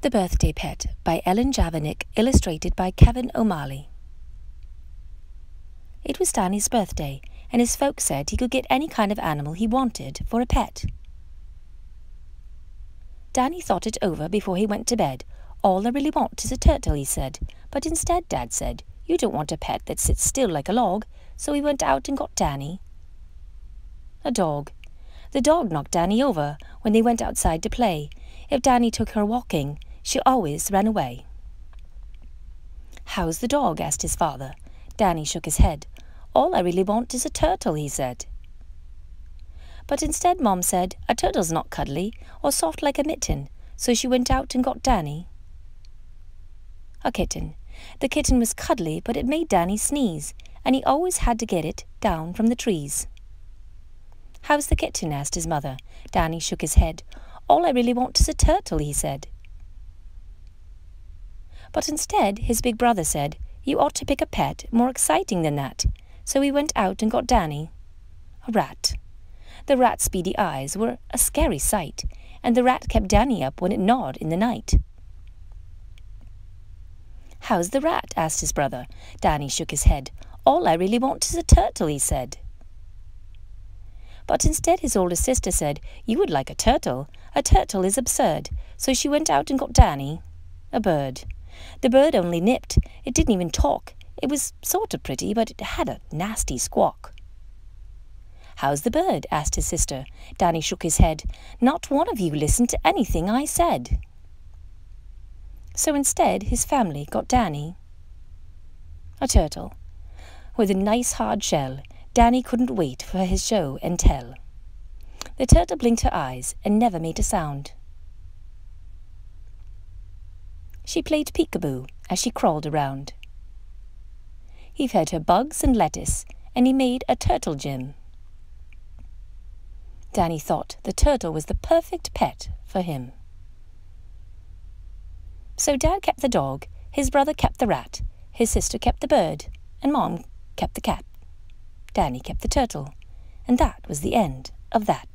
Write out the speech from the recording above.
The Birthday Pet by Ellen Javanick, illustrated by Kevin O'Malley. It was Danny's birthday, and his folks said he could get any kind of animal he wanted for a pet. Danny thought it over before he went to bed. "All I really want is a turtle," he said. But instead, Dad said, "You don't want a pet that sits still like a log," so he went out and got Danny a dog. The dog knocked Danny over when they went outside to play. If Danny took her walking, she always ran away. "How's the dog?" asked his father. Danny shook his head. "All I really want is a turtle," he said. But instead, Mom said, "A turtle's not cuddly or soft like a mitten," so she went out and got Danny a kitten. The kitten was cuddly, but it made Danny sneeze, and he always had to get it down from the trees. "How's the kitten?" asked his mother. Danny shook his head. "All I really want is a turtle," he said. But instead, his big brother said, "You ought to pick a pet more exciting than that." So he went out and got Danny a rat. The rat's beady eyes were a scary sight, and the rat kept Danny up when it gnawed in the night. "How's the rat?" asked his brother. Danny shook his head. "All I really want is a turtle," he said. But instead, his older sister said, "You would like a turtle. A turtle is absurd." So she went out and got Danny a bird. The bird only nipped. It didn't even talk. It was sort of pretty, but it had a nasty squawk. "How's the bird?" asked his sister. Danny shook his head. "Not one of you listened to anything I said." So instead, his family got Danny a turtle with a nice hard shell. Danny couldn't wait for his show and tell. The turtle blinked her eyes and never made a sound. She played peekaboo as she crawled around. He fed her bugs and lettuce, and he made a turtle gym. Danny thought the turtle was the perfect pet for him. So Dad kept the dog, his brother kept the rat, his sister kept the bird, and Mom kept the cat. Danny kept the turtle, and that was the end of that.